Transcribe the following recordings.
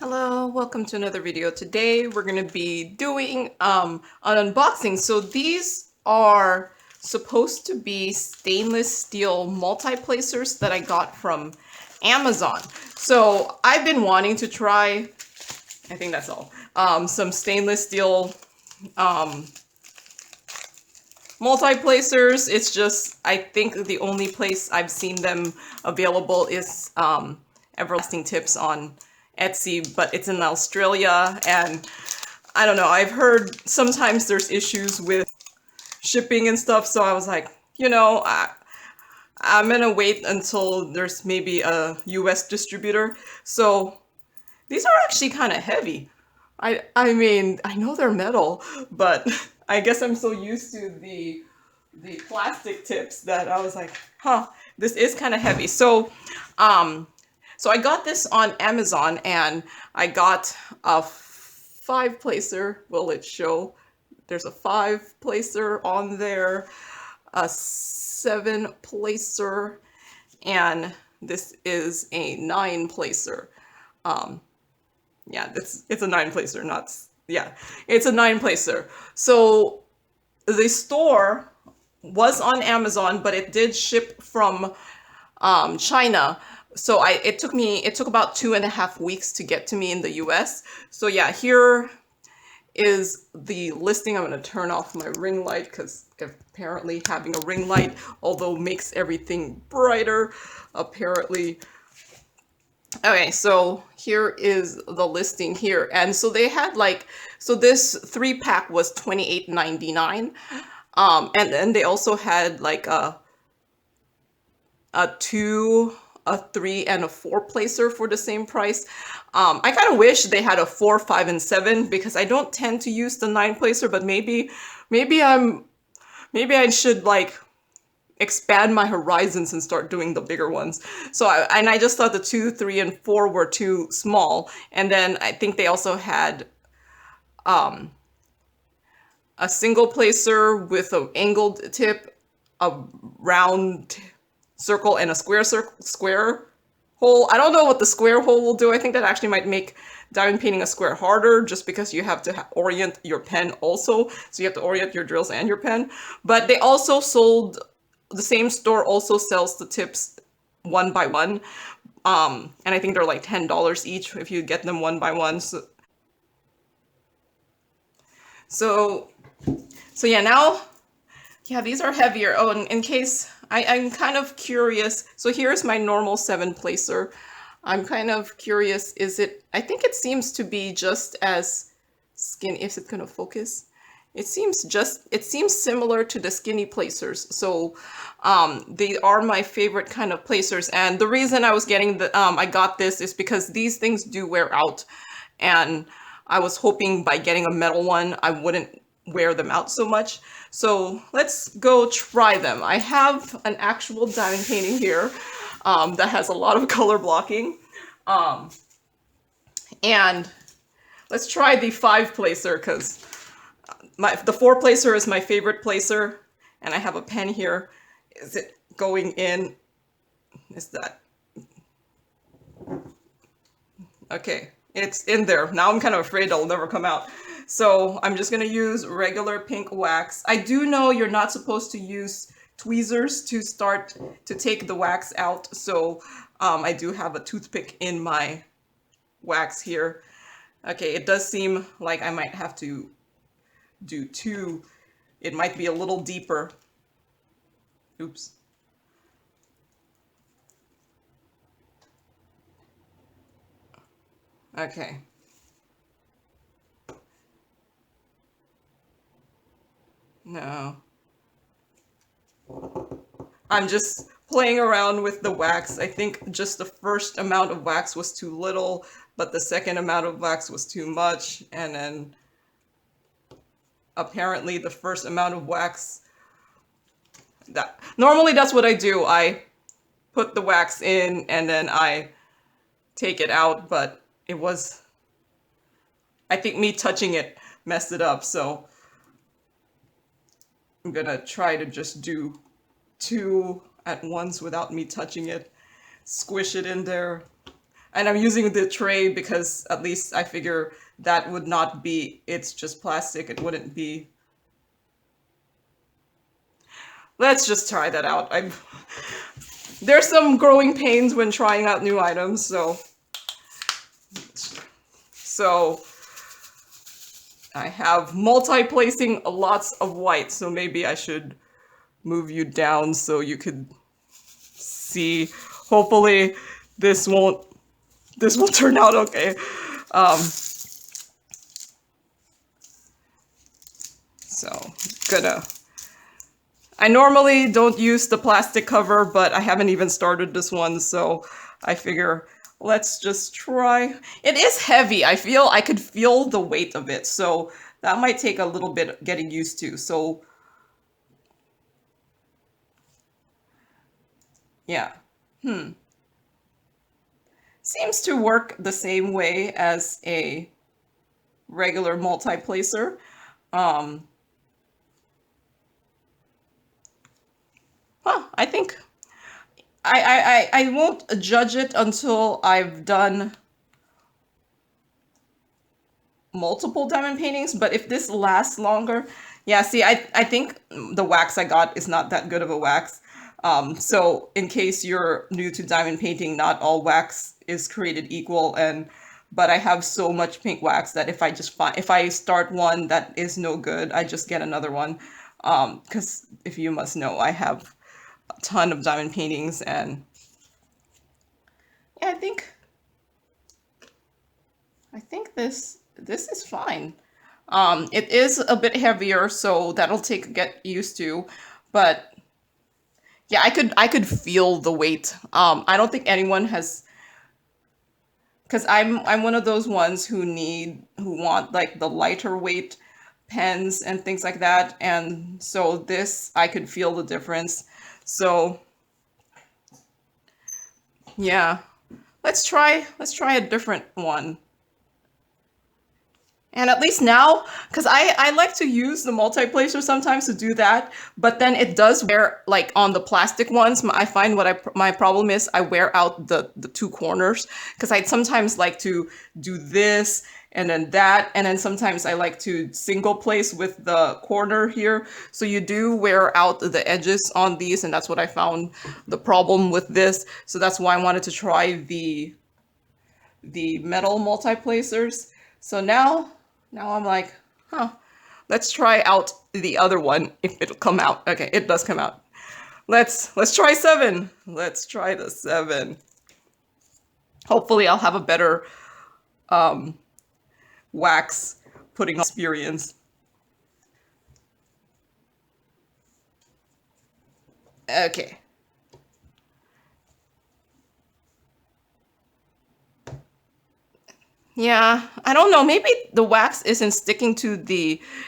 Hello, welcome to another video. Today we're going to be doing an unboxing. So these are supposed to be stainless steel multi-placers that I got from Amazon. So I've been wanting to try, I think that's all, some stainless steel multi-placers. It's just, I think the only place I've seen them available is Everlasting Tips on Etsy, but it's in Australia, and I don't know, I've heard sometimes there's issues with shipping and stuff, so I was like, I'm gonna wait until there's maybe a US distributor. So these are actually kind of heavy. I mean, I know they're metal, but I guess I'm so used to the plastic tips that I was like, huh, this is kind of heavy. So I got this on Amazon, and I got a 5-placer. Will it show? There's a 5-placer on there, a 7-placer, and this is a 9-placer. Yeah, it's a 9-placer, not, yeah, it's a 9-placer. So the store was on Amazon, but it did ship from China. So it took about 2.5 weeks to get to me in the US. So yeah, here is the listing. I'm going to turn off my ring light because apparently having a ring light, although makes everything brighter, apparently. Okay, so here is the listing here. And so they had so this 3-pack was $28.99. And then they also had like a 2, a 3, and a 4-placer for the same price. I kind of wish they had a 4, 5, and 7 because I don't tend to use the 9-placer, but maybe I should like expand my horizons and start doing the bigger ones. So I just thought the 2, 3, and 4 were too small. And then I think they also had a single placer with an angled tip, a round circle, and a square hole. I don't know what the square hole will do. I think that actually might make diamond painting a square harder just because you have to orient your pen also. So you have to orient your drills and your pen. But they also sold, the same store also sells the tips one by one. And I think they're like $10 each if you get them one by one. So yeah, now, yeah, these are heavier. Oh, and in case, I'm kind of curious. So here's my normal 7-placer. I'm kind of curious, I think it seems to be just as skinny. Is it gonna focus? It seems similar to the skinny placers. So they are my favorite kind of placers. And the reason I was getting I got this is because these things do wear out. And I was hoping by getting a metal one, I wouldn't wear them out so much. So let's go try them. I have an actual diamond painting here that has a lot of color blocking. And let's try the 5-placer because the 4-placer is my favorite placer. And I have a pen here. Is it going in? Is that? Okay, it's in there. Now I'm kind of afraid it'll never come out. So I'm just gonna use regular pink wax. I do know you're not supposed to use tweezers to take the wax out. So I do have a toothpick in my wax here. Okay, it does seem like I might have to do 2. It might be a little deeper. Oops. Okay. No. I'm just playing around with the wax. I think just the first amount of wax was too little, but the second amount of wax was too much. And then apparently the first amount of wax, normally that's what I do. I put the wax in and then I take it out, but it was, I think me touching it messed it up. So I'm gonna try to just do 2 at once without me touching it. Squish it in there. And I'm using the tray because at least I figure that would not be, it's just plastic. It wouldn't be. Let's just try that out. There's some growing pains when trying out new items, so I have multi-placing lots of white, so maybe I should move you down so you could see. Hopefully this will turn out okay. So gonna. I normally don't use the plastic cover, but I haven't even started this one, so I figure let's just try. It is heavy. I could feel the weight of it, so that might take a little bit getting used to. So yeah. Seems to work the same way as a regular multi-placer. I think I won't judge it until I've done multiple diamond paintings, but if this lasts longer, yeah, see, I think the wax I got is not that good of a wax. So in case you're new to diamond painting, not all wax is created equal, but I have so much pink wax that if I start one that is no good, I just get another one. Because if you must know, I have a ton of diamond paintings, and yeah, I think this is fine. It is a bit heavier, so that'll get used to, but yeah, I could feel the weight. I don't think anyone has, because I'm one of those ones who want like the lighter weight pens and things like that, and so this I could feel the difference. So yeah, let's try a different one. And at least now, because I like to use the multiplacer sometimes to do that, but then it does wear, like on the plastic ones, I find my problem is I wear out the two corners, because I sometimes like to do this and then that, and then sometimes I like to single place with the corner here. So you do wear out the edges on these, and that's what I found the problem with this. So that's why I wanted to try the metal multiplacers. So now I'm like, huh, let's try out the other one if it'll come out. Okay, it does come out. Let's try 7. Let's try the 7. Hopefully I'll have a better wax putting on experience. Okay. Yeah, I don't know. Maybe the wax isn't sticking to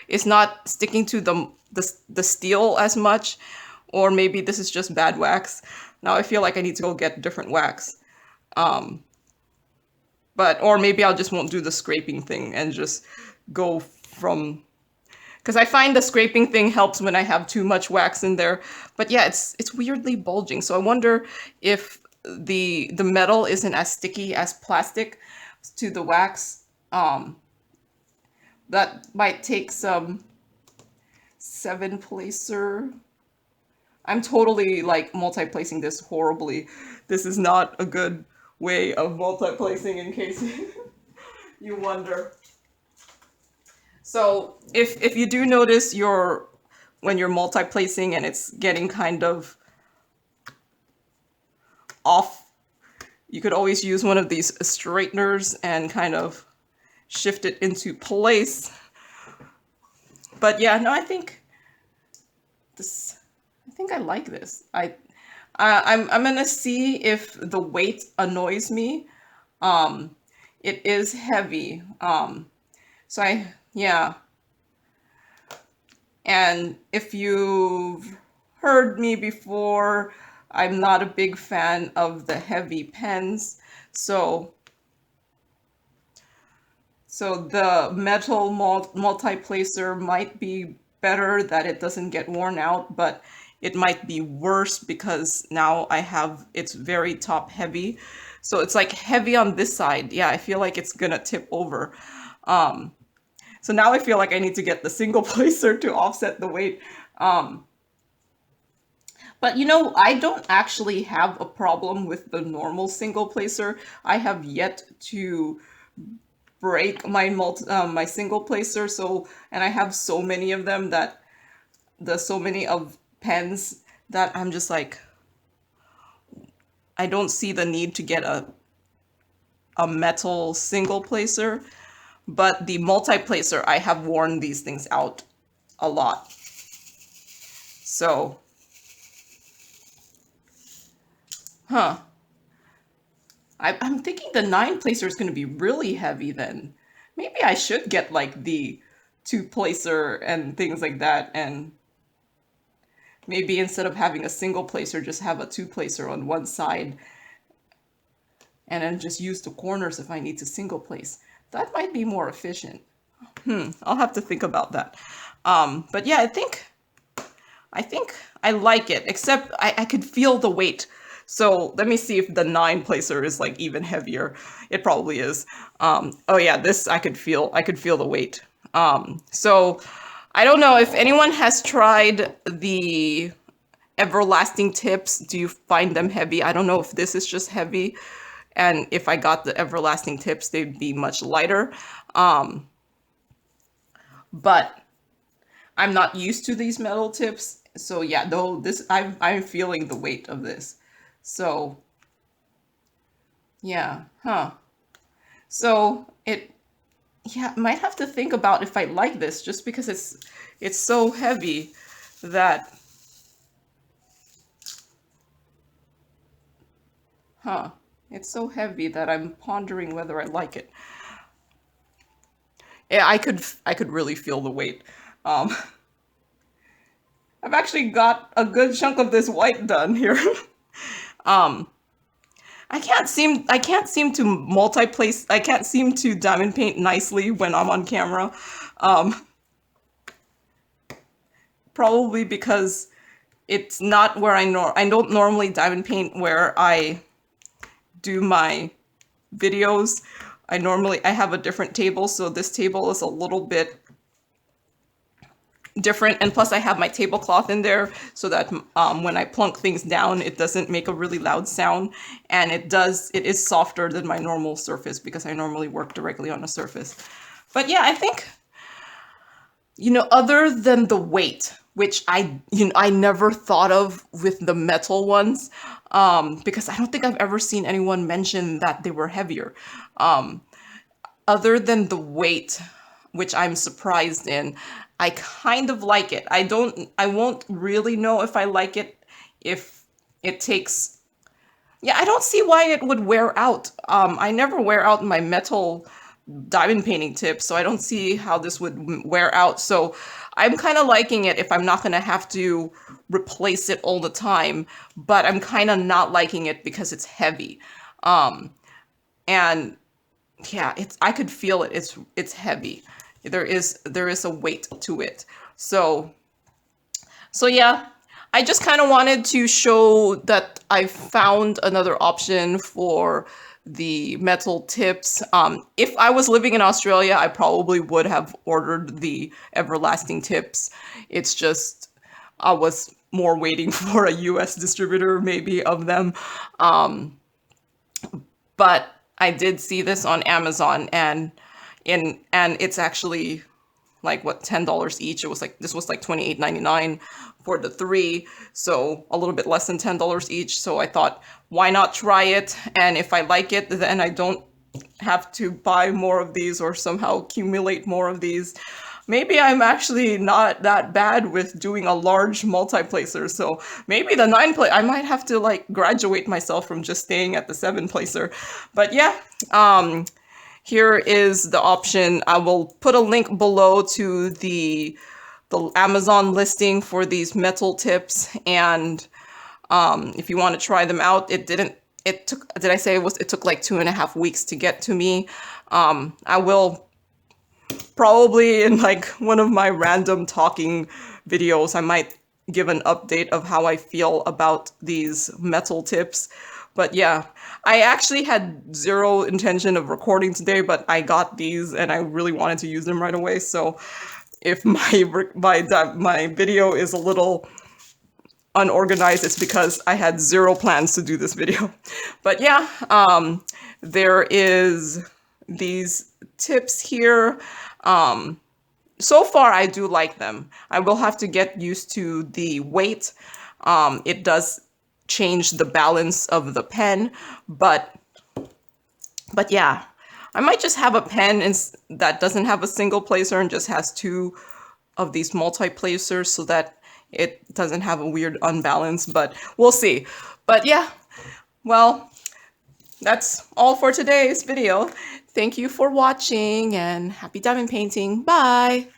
it's not sticking to the steel as much, or maybe this is just bad wax. Now I feel like I need to go get different wax. Um, or maybe I'll just won't do the scraping thing and just go from, because I find the scraping thing helps when I have too much wax in there. But yeah, it's weirdly bulging. So I wonder if the metal isn't as sticky as plastic to the wax. That might take some 7-placer. I'm totally like multi-placing this horribly. This is not a good way of multi-placing, in case you wonder. So if you do notice when you're multi-placing and it's getting kind of off, you could always use one of these straighteners and kind of shift it into place. But yeah, no, I think I like this. I'm gonna see if the weight annoys me. It is heavy. So yeah. And if you've heard me before, I'm not a big fan of the heavy pens. So the metal multiplacer might be better that it doesn't get worn out, but it might be worse because now it's very top heavy. So it's like heavy on this side. Yeah, I feel like it's gonna tip over. Um, so now I feel like I need to get the single placer to offset the weight. Um, but you know, I don't actually have a problem with the normal single placer. I have yet to break my single placer. So, and I have so many of them that so many of pens that I'm just like, I don't see the need to get a metal single placer. But the multi-placer, I have worn these things out a lot. So, huh. I'm thinking the 9-placer is going to be really heavy then. Maybe I should get like the 2-placer and things like that, and maybe instead of having a single placer, just have a 2-placer on one side, and then just use the corners if I need to single place. That might be more efficient. I'll have to think about that. But yeah, I think I like it, except I could feel the weight. So let me see if the 9-placer is like even heavier. It probably is. Oh yeah, this I could feel the weight. So I don't know if anyone has tried the everlasting tips. Do you find them heavy? I don't know if this is just heavy, and if I got the everlasting tips, they'd be much lighter. But I'm not used to these metal tips. So yeah, though this I'm feeling the weight of this. So yeah, huh. So yeah, might have to think about if I like this, just because it's so heavy that, huh. It's so heavy that I'm pondering whether I like it. Yeah, I could really feel the weight. Um I've actually got a good chunk of this white done here. um I can't seem to multi-place, I can't seem to diamond paint nicely when I'm on camera. Um, Probably because it's not where I don't normally diamond paint where I do my videos. I have a different table, so this table is a little bit different, and plus I have my tablecloth in there so that when I plunk things down, it doesn't make a really loud sound, and it is softer than my normal surface because I normally work directly on a surface. But yeah, I think, you know, other than the weight, which I never thought of with the metal ones, because I don't think I've ever seen anyone mention that they were heavier. Other than the weight, which I'm surprised in, I kind of like it. I won't really know if I like it if it takes, yeah, I don't see why it would wear out. I never wear out my metal diamond painting tips, so I don't see how this would wear out. So I'm kind of liking it if I'm not going to have to replace it all the time, but I'm kind of not liking it because it's heavy. And yeah, I could feel it. It's heavy. There is a weight to it. So yeah, I just kind of wanted to show that I found another option for the metal tips. If I was living in Australia, I probably would have ordered the everlasting tips. It's just I was more waiting for a US distributor maybe of them. But I did see this on Amazon, and it's actually like what, $10 each. It was like, this was like $28.99 for the 3, so a little bit less than $10 each. So I thought, why not try it? And if I like it, then I don't have to buy more of these or somehow accumulate more of these. Maybe I'm actually not that bad with doing a large multi-placer, so maybe the 9-placer, I might have to like graduate myself from just staying at the 7-placer. But yeah, here is the option. I will put a link below to the Amazon listing for these metal tips, and if you want to try them out. It took, did I say it took like 2.5 weeks to get to me. I will probably in like one of my random talking videos, I might give an update of how I feel about these metal tips. But yeah, I actually had zero intention of recording today, but I got these and I really wanted to use them right away. So if my video is a little unorganized, it's because I had zero plans to do this video. But yeah, there is these tips here. So far, I do like them. I will have to get used to the weight. It does change the balance of the pen, but yeah, I might just have a pen that doesn't have a single placer and just has two of these multi-placers so that it doesn't have a weird unbalance, but we'll see. But yeah, well, that's all for today's video. Thank you for watching and happy diamond painting. Bye!